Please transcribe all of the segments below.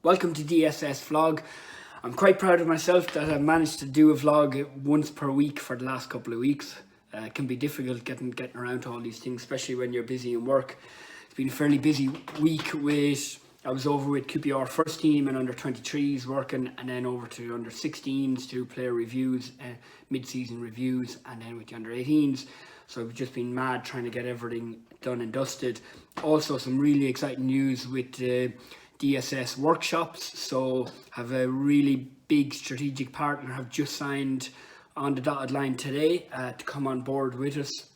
Welcome to DSS Vlog. I'm quite proud of myself that I've managed to do a vlog once per week for the last couple of weeks. It can be difficult getting around to all these things, especially when you're busy in work. It's been a fairly busy week I was over with QPR first team and under 23s working, and then over to under 16s to do player reviews, mid-season reviews, and then with the under 18s. So we've just been mad trying to get everything done and dusted. Also some really exciting news with DSS Workshops. So have a really big strategic partner have just signed on the dotted line today to come on board with us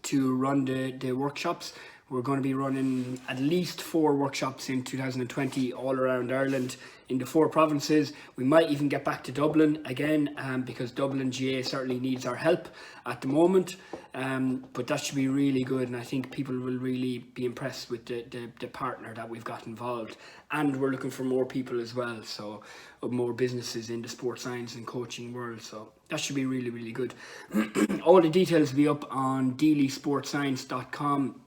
to run the workshops. We're going to be running at least 4 workshops in 2020 all around Ireland in the 4 provinces. We might even get back to Dublin again because Dublin GAA certainly needs our help at the moment. But that should be really good, and I think people will really be impressed with the partner that we've got involved. And we're looking for more people as well, so more businesses in the sports science and coaching world. So that should be really, really good. All the details will be up on dailysportscience.com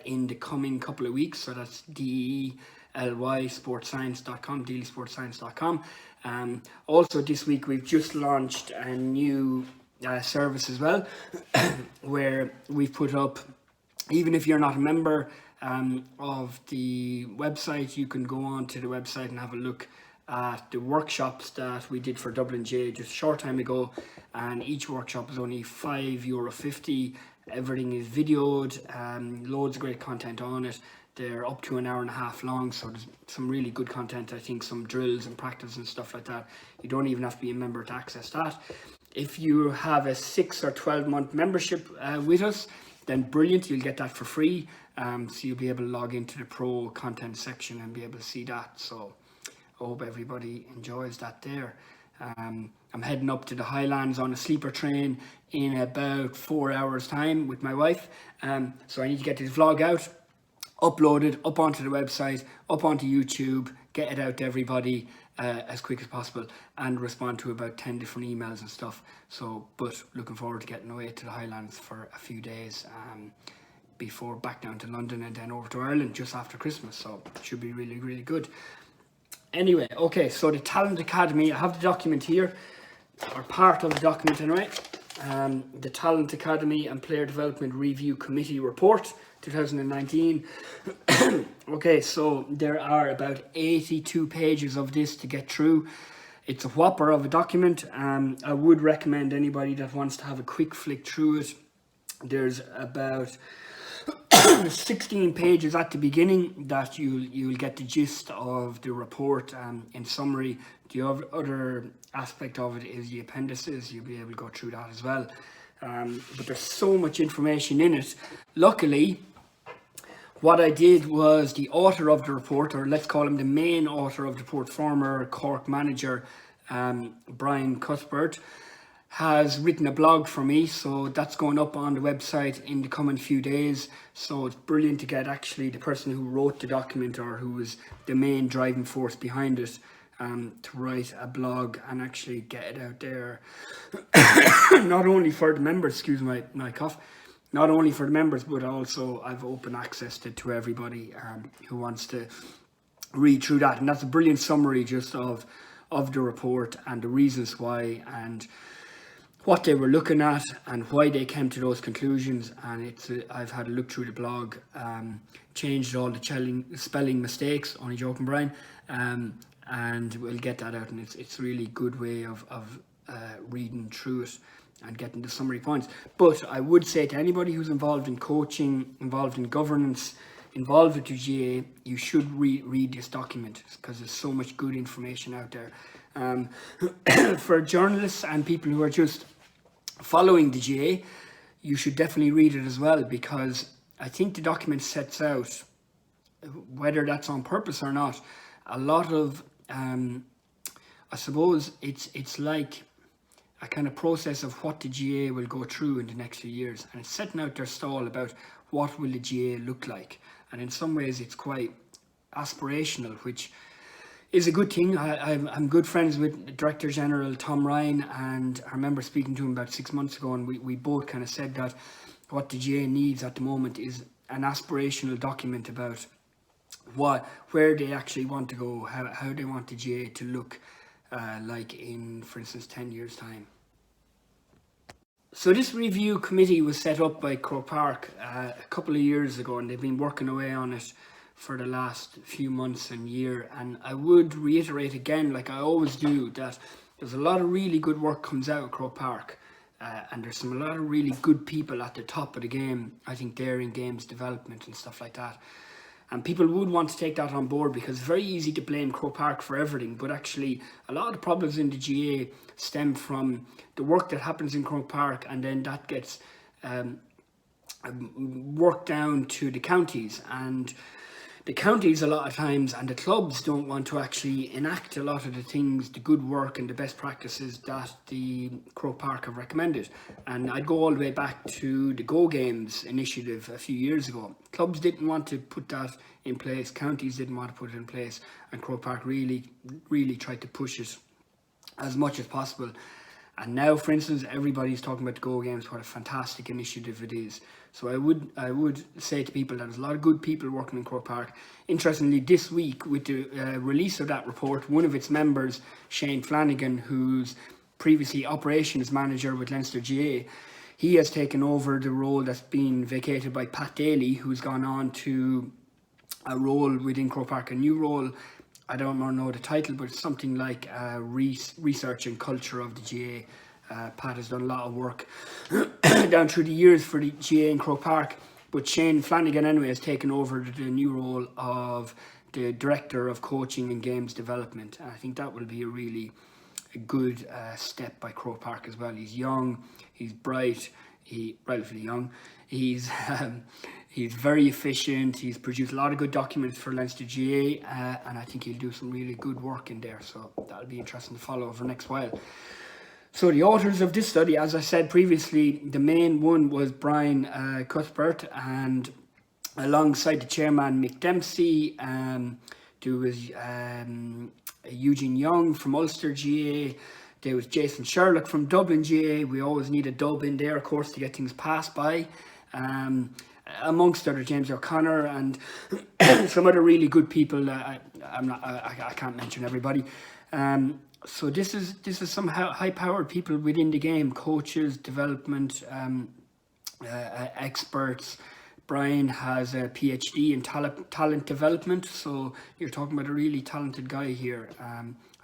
in the coming couple of weeks. So that's DELYsportscience.com, dailysportscience.com. Also this week we've just launched a new service as well, where we've put up, even if you're not a member of the website, you can go on to the website and have a look at the workshops that we did for Dublin GAA just a short time ago, and each workshop is only €5.50. Everything is videoed, loads of great content on it. They're up to an hour and a half long, so there's some really good content. I think some drills and practice and stuff like that. You don't even have to be a member to access that. If you have a 6 or 12 month membership with us, then brilliant, you'll get that for free. So you'll be able to log into the pro content section and be able to see that. So I hope everybody enjoys that there. I'm heading up to the Highlands on a sleeper train in about 4 hours time with my wife. So I need to get this vlog out, upload it up onto the website, up onto YouTube, get it out to everybody as quick as possible, and respond to about 10 different emails and stuff. So, but looking forward to getting away to the Highlands for a few days before back down to London and then over to Ireland just after Christmas. So it should be really, really good. Anyway, okay, so the Talent Academy, I have the document here, or part of the document anyway. The Talent Academy and Player Development Review Committee Report 2019. Okay, so there are about 82 pages of this to get through. It's a whopper of a document. I would recommend anybody that wants to have a quick flick through it. There's about 16 pages at the beginning that you'll get the gist of the report. In summary, the other aspect of it is the appendices. You'll be able to go through that as well. But there's so much information in it. Luckily, what I did was the author of the report, or let's call him the main author of the report, former Cork manager Brian Cuthbert, has written a blog for me, so that's going up on the website in the coming few days. So it's brilliant to get actually the person who wrote the document, or who was the main driving force behind it, to write a blog and actually get it out there. Not only for the members, excuse my cough, not only for the members, but also I've open access to everybody who wants to read through that. And that's a brilliant summary just of the report and the reasons why, and what they were looking at and why they came to those conclusions. And I've had a look through the blog, changed all the spelling mistakes, only joking Brian, and we'll get that out, and it's really good way of reading through it and getting the summary points. But I would say to anybody who's involved in coaching, involved in governance, involved with the GAA, you should read this document, because there's so much good information out there. For journalists and people who are just following the GAA, you should definitely read it as well, because I think the document sets out, whether that's on purpose or not, a lot of I suppose it's like a kind of process of what the GAA will go through in the next few years, and it's setting out their stall about what will the GAA look like. And in some ways it's quite aspirational, which is a good thing. I'm good friends with Director General Tom Ryan, and I remember speaking to him about 6 months ago, and we both kind of said that what the GAA needs at the moment is an aspirational document about where they actually want to go, how they want the GAA to look like in, for instance, 10 years' time. So this review committee was set up by Croke Park a couple of years ago, and they've been working away on it for the last few months and year. And I would reiterate again, like I always do, that there's a lot of really good work comes out of Croke Park, and there's a lot of really good people at the top of the game, I think, there in games development and stuff like that. And people would want to take that on board, because it's very easy to blame Croke Park for everything, but actually a lot of the problems in the GAA stem from the work that happens in Croke Park, and then that gets worked down to the counties, and the counties a lot of times and the clubs don't want to actually enact a lot of the things, the good work and the best practices that the Croke Park have recommended. And I'd go all the way back to the Go Games initiative a few years ago. Clubs didn't want to put that in place, counties didn't want to put it in place, and Croke Park really tried to push it as much as possible. And now, for instance, everybody's talking about the Go Games, what a fantastic initiative it is. So I would say to people that there's a lot of good people working in Croke Park. Interestingly, this week, with the release of that report, one of its members, Shane Flanagan, who's previously operations manager with Leinster GAA, he has taken over the role that's been vacated by Pat Daly, who's gone on to a role within Croke Park, a new role. I don't know the title, but it's something like research and culture of the GAA. Pat has done a lot of work down through the years for the GAA in Croke Park, but Shane Flanagan anyway has taken over the new role of the Director of Coaching and Games Development. And I think that will be a good step by Croke Park as well. He's young, he's bright, relatively young, he's very efficient, he's produced a lot of good documents for Leinster GAA, and I think he'll do some really good work in there, so that'll be interesting to follow over the next while. So the authors of this study, as I said previously, the main one was Brian Cuthbert, and alongside the chairman Mick Dempsey, there was Eugene Young from Ulster GAA, there was Jason Sherlock from Dublin GAA. We always need a dub in there, of course, to get things passed by. Amongst other, James O'Connor and some other really good people. I can't mention everybody. So this is some high-powered people within the game, coaches, development, experts. Brian has a PhD in talent development, so you're talking about a really talented guy here,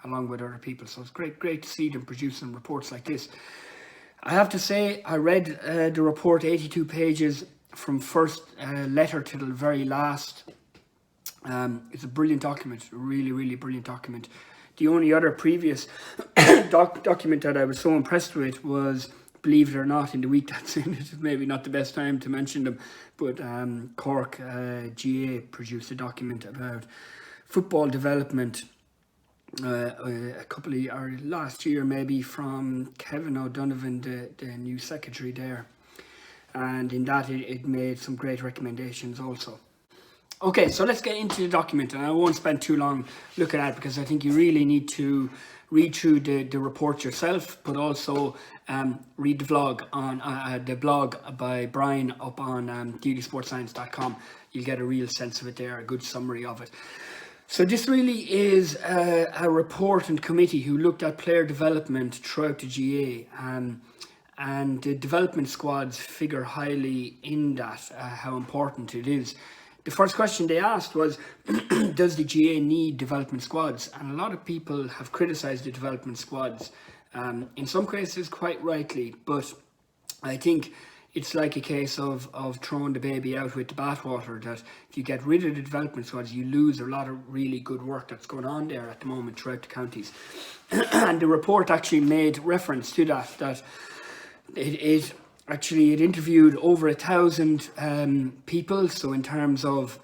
along with other people. So it's great to see them producing reports like this. I have to say, I read the report, 82 pages, from first letter to the very last. It's a brilliant document, a really brilliant document. The only other previous document that I was so impressed with was, believe it or not, in the week that's in it, maybe not the best time to mention them, but Cork GAA produced a document about football development a couple of years, last year maybe, from Kevin O'Donovan, the new secretary there. And in that it made some great recommendations also. Okay, so let's get into the document, and I won't spend too long looking at it, because I think you really need to read through the report yourself, but also read the vlog on the blog by Brian up on dailysportscience.com. You'll get a real sense of it there, a good summary of it. So this really is a report and committee who looked at player development throughout the GAA, and the development squads figure highly in that, how important it is. The first question they asked was, does the GAA need development squads? And a lot of people have criticised the development squads, in some cases quite rightly, but I think it's like a case of throwing the baby out with the bathwater, that if you get rid of the development squads, you lose a lot of really good work that's going on there at the moment throughout the counties. And the report actually made reference to that it interviewed over 1,000 people, so in terms of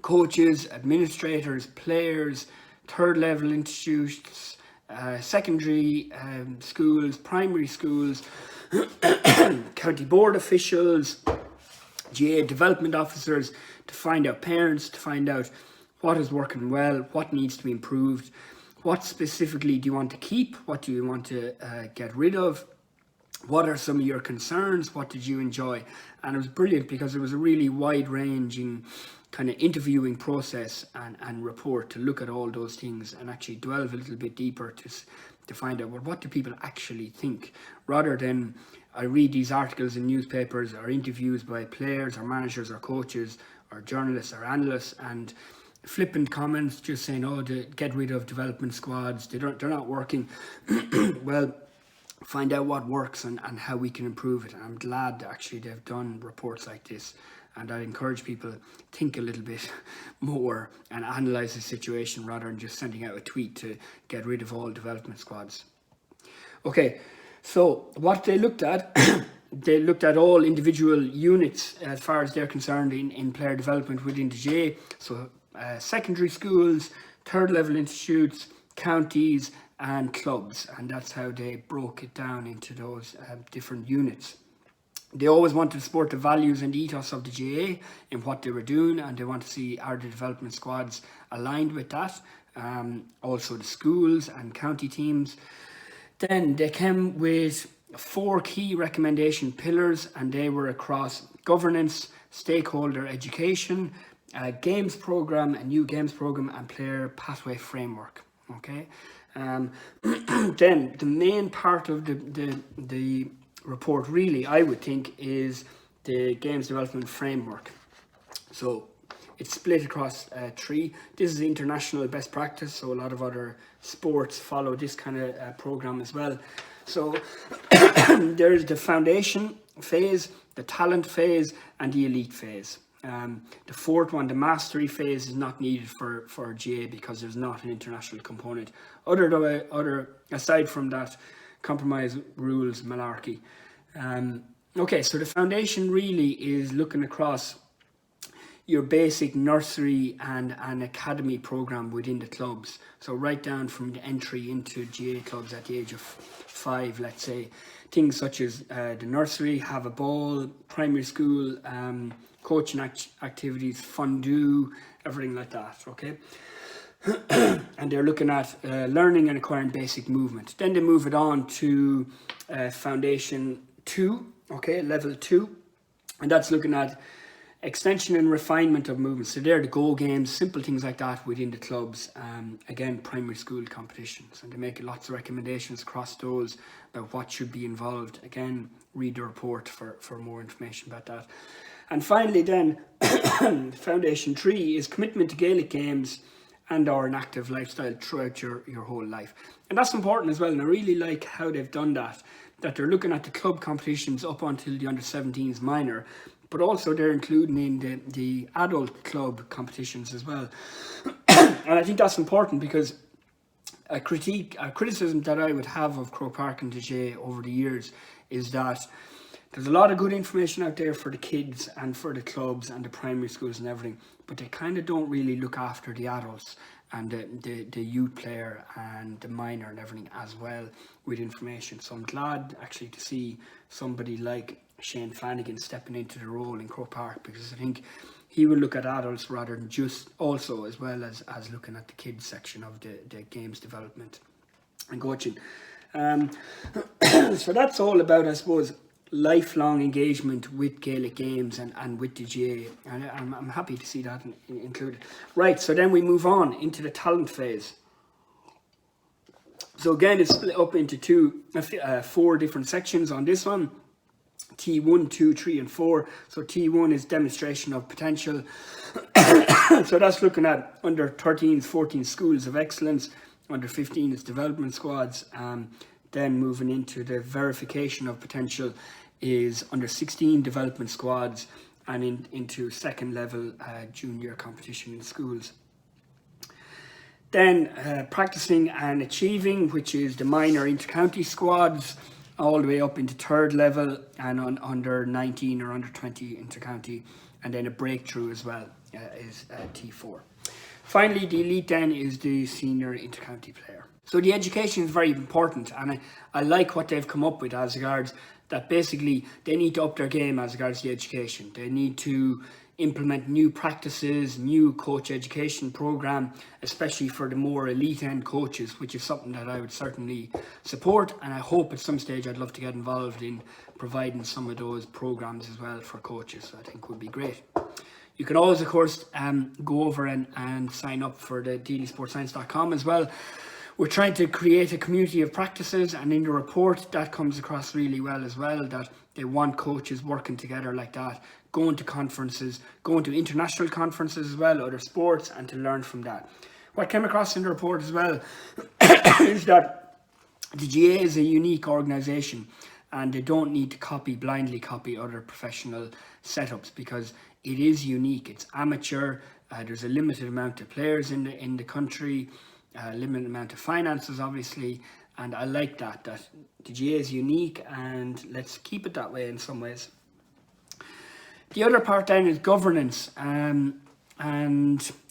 coaches, administrators, players, third level institutes, secondary schools, primary schools, county board officials, GAA development officers, to find out, parents, to find out what is working well, what needs to be improved, what specifically do you want to keep, what do you want to get rid of, what are some of your concerns, what did you enjoy. And it was brilliant, because it was a really wide-ranging kind of interviewing process and report to look at all those things and actually delve a little bit deeper to find out, well, what do people actually think, rather than I read these articles in newspapers or interviews by players or managers or coaches or journalists or analysts and flippant comments just saying, oh, get rid of development squads, they're not working. Well, find out what works and how we can improve it. And I'm glad actually they've done reports like this, and I encourage people to think a little bit more and analyse the situation rather than just sending out a tweet to get rid of all development squads. Okay, so what they looked at, they looked at all individual units as far as they're concerned in player development within the GAA. So secondary schools, third level institutes, counties and clubs, and that's how they broke it down into those different units. They always wanted to support the values and ethos of the GAA in what they were doing, and they want to see are the development squads aligned with that. Also the schools and county teams. Then they came with 4 key recommendation pillars, and they were across governance, stakeholder education, games program, a new games program, and player pathway framework. Okay. Then the main part of the report, really, I would think, is the games development framework. So it's split across 3. This is international best practice, so a lot of other sports follow this kind of program as well. So there's the foundation phase, the talent phase, and the elite phase. The 4th one, the mastery phase, is not needed for GAA because there's not an international component. Aside from that, compromise rules malarkey. Okay, so the foundation really is looking across your basic nursery and an academy program within the clubs. So right down from the entry into GAA clubs at the age of 5, let's say. Things such as the nursery, have a ball, primary school, coaching activities, fondue, everything like that, okay? And they're looking at learning and acquiring basic movement. Then they move it on to foundation 2, okay, level 2. And that's looking at extension and refinement of movement. So they're the goal games, simple things like that within the clubs. Again, primary school competitions. And they make lots of recommendations across those about what should be involved. Again, read the report for more information about that. And finally then, foundation 3 is commitment to Gaelic games and/or an active lifestyle throughout your whole life. And that's important as well, and I really like how they've done that they're looking at the club competitions up until the under-17s minor, but also they're including in the adult club competitions as well. And I think that's important because a criticism that I would have of Croke Park and the GAA over the years is that there's a lot of good information out there for the kids and for the clubs and the primary schools and everything, but they kind of don't really look after the adults and the youth player and the minor and everything as well with information. So I'm glad actually to see somebody like Shane Flanagan stepping into the role in Croke Park, because I think he will look at adults rather than just also as well as looking at the kids section of the games development and coaching. So that's all about, I suppose, lifelong engagement with Gaelic games and with the GAA, and I'm happy to see that included. Right, so then we move on into the talent phase. So again, it's split up into 4 different sections on this one. T1, 2, 3 and 4. So T1 is demonstration of potential. So that's looking at under 13s, 14 schools of excellence. Under 15 is development squads. Then moving into the verification of potential is under 16 development squads, and into second level junior competition in schools. Then practicing and achieving, which is the minor inter-county squads, all the way up into third level and on under 19 or under 20 inter-county, and then a breakthrough as well is T4. Finally, the elite then is the senior inter-county player. So the education is very important, and I like what they've come up with as regards that basically they need to up their game as regards the education. They need to implement new practices, new coach education program, especially for the more elite end coaches, which is something that I would certainly support, and I hope at some stage I'd love to get involved in providing some of those programs as well for coaches. I think would be great. You can always, of course, go over and sign up for the dailysportscience.com as well. We're trying to create a community of practices, and in the report that comes across really well as well, that they want coaches working together like that, going to conferences, going to international conferences as well, other sports, and to learn from that. What came across in the report as well is that the GAA is a unique organisation, and they don't need to blindly copy other professional setups, because it is unique. It's amateur. There's a limited amount of players in the country, a limited amount of finances, obviously, and I like that the GAA is unique, and let's keep it that way in some ways. The other part then is governance, or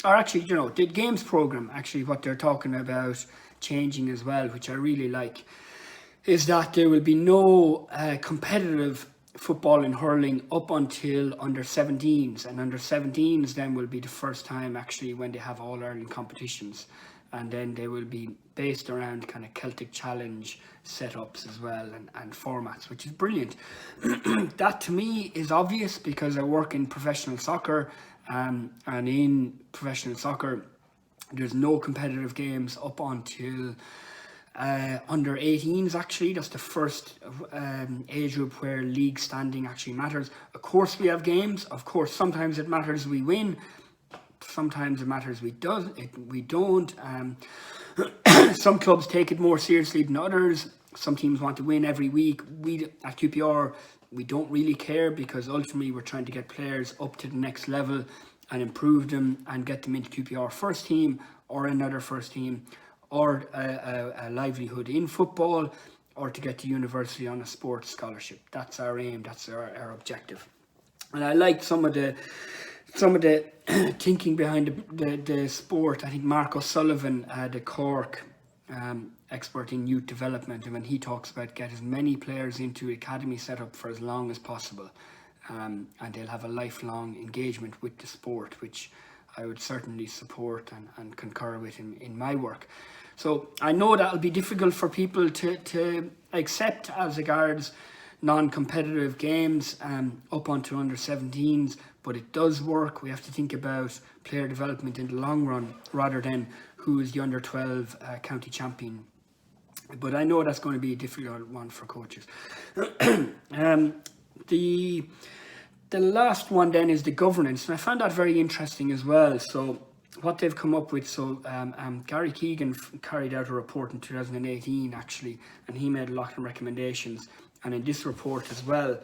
actually, the games program, actually what they're talking about changing as well, which I really like, is that there will be no competitive football and hurling up until under 17s, and under 17s then will be the first time actually when they have all Ireland competitions, and then they will be based around kind of Celtic Challenge setups as well, and formats, which is brilliant. That to me is obvious because I work in professional soccer, and in professional soccer there's no competitive games up until under 18s. Actually, that's the first age group where league standing actually matters. Of course we have games, of course sometimes it matters we win, sometimes it matters we don't. Some clubs take it more seriously than others. Some teams want to win every week. We at QPR, we don't really care, because ultimately we're trying to get players up to the next level and improve them and get them into QPR first team or another first team, or a livelihood in football, or to get to university on a sports scholarship. That's our aim, that's our objective. And I like some of the thinking behind the sport. I think Mark O'Sullivan, the Cork expert in youth development, and when he talks about get as many players into academy setup for as long as possible, and they'll have a lifelong engagement with the sport, which I would certainly support and concur with in my work. So I know that'll be difficult for people to accept as regards non-competitive games up onto under 17s, but it does work. We have to think about player development in the long run rather than who is the under 12 county champion. But I know that's going to be a difficult one for coaches. The last one then is the governance, and I found that very interesting as well. So what they've come up with, Gary Keegan carried out a report in 2018 actually, and he made a lot of recommendations, and in this report as well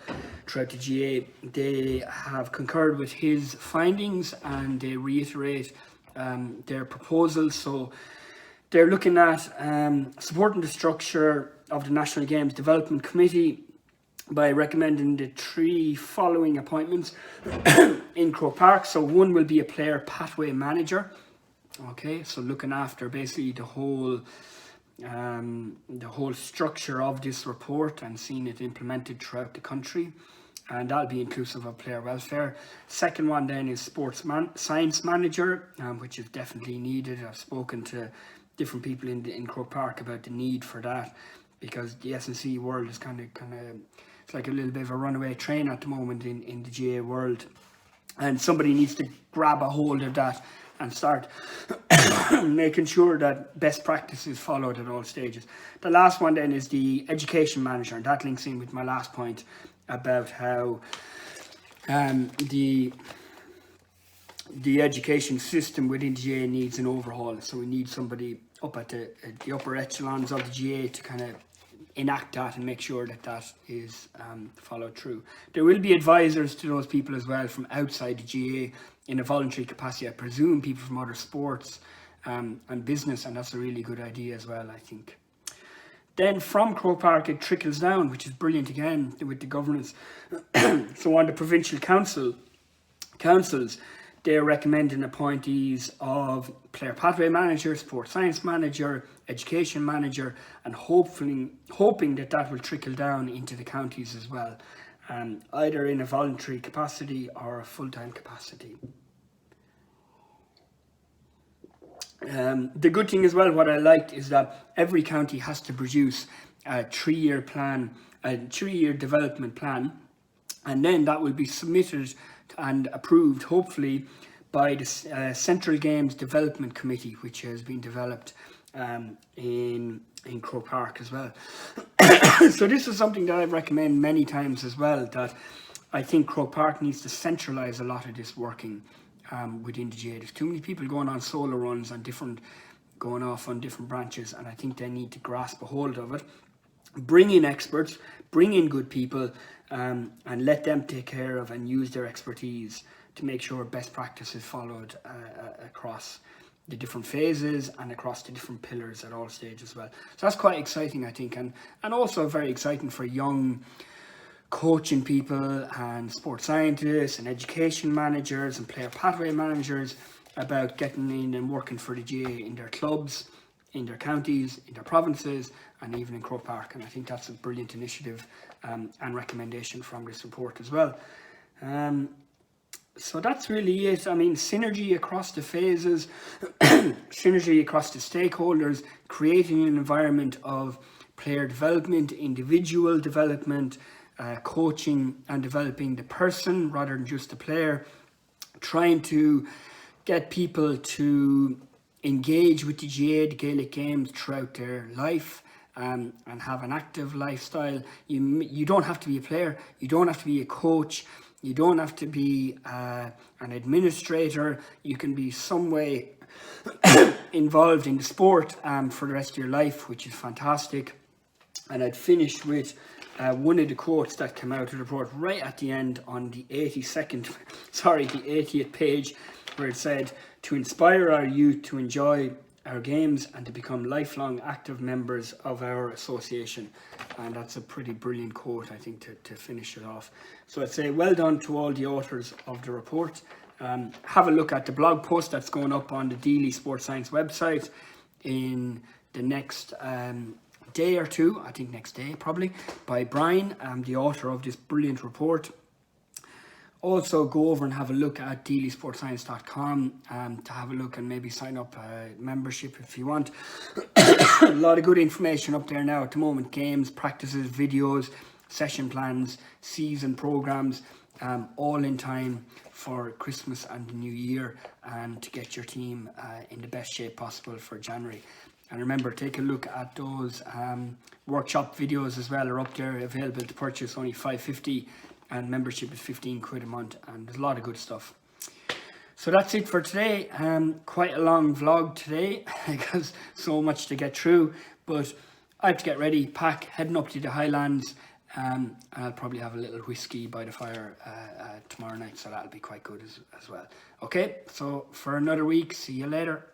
throughout the GAA they have concurred with his findings, and they reiterate their proposals. So they're looking at supporting the structure of the National Games Development Committee by recommending the 3 following appointments in Croke Park. So one will be a player pathway manager, okay, so looking after basically the whole structure of this report and seeing it implemented throughout the country, and that'll be inclusive of player welfare. Second one then is sports science manager, which is definitely needed. I've spoken to different people in Croke Park about the need for that, because the S&C world is kind of it's like a little bit of a runaway train at the moment in the GAA world, and somebody needs to grab a hold of that and start making sure that best practice is followed at all stages. The last one then is the education manager, and that links in with my last point about how the education system within the GAA needs an overhaul. So we need somebody up at the upper echelons of the GAA to kind of enact that and make sure that that is followed through. There will be advisors to those people as well from outside the GAA in a voluntary capacity. I presume people from other sports and business, and that's a really good idea as well, I think. Then from Croke Park it trickles down, which is brilliant again with the governance. So on the provincial councils, they're recommending appointees of player pathway manager, sports science manager, education manager, and hoping that will trickle down into the counties as well, either in a voluntary capacity or a full-time capacity. The good thing as well, what I liked, is that every county has to produce a 3-year plan, a 3-year development plan, and then that will be submitted and approved, hopefully, by the Central Games Development Committee, which has been developed in Croke Park as well. So this is something that I've recommended many times as well, that I think Croke Park needs to centralise a lot of this working within the GAA. There's too many people going on solo runs and going off on different branches, and I think they need to grasp a hold of it. Bring in experts, bring in good people, and let them take care of and use their expertise to make sure best practice is followed across the different phases and across the different pillars at all stages as well. So that's quite exciting, I think, and also very exciting for young coaching people and sports scientists and education managers and player pathway managers about getting in and working for the GAA in their clubs, in their counties, in their provinces, and even in Croke Park. And I think that's a brilliant initiative and recommendation from this report as well. So that's really it. I mean, synergy across the phases, synergy across the stakeholders, creating an environment of player development, individual development, coaching and developing the person rather than just the player, trying to get people to engage with the GAA, the Gaelic games, throughout their life, and have an active lifestyle. You don't have to be a player, you don't have to be a coach, you don't have to be an administrator. You can be some way involved in the sport for the rest of your life, which is fantastic. And I'd finish with one of the quotes that came out of the report right at the end on the 80th page, where it said, "To inspire our youth to enjoy our games and to become lifelong active members of our association." And that's a pretty brilliant quote, I think, to finish it off. So I'd say well done to all the authors of the report. Have a look at the blog post that's going up on the Daily Sports Science website in the next day or two, I think next day probably, by Brian, the author of this brilliant report. Also go over and have a look at dailysportscience.com to have a look and maybe sign up a membership if you want. A lot of good information up there now at the moment: games, practices, videos, session plans, season programs, all in time for Christmas and the New Year, and to get your team in the best shape possible for January. And remember, take a look at those workshop videos as well, are up there, available to purchase, only $5.50, and membership is 15 quid a month, and there's a lot of good stuff. So that's it for today. Quite a long vlog today because so much to get through, but I have to get ready, pack, heading up to the Highlands. I'll probably have a little whiskey by the fire tomorrow night, so that'll be quite good as well. Okay, so for another week, see you later.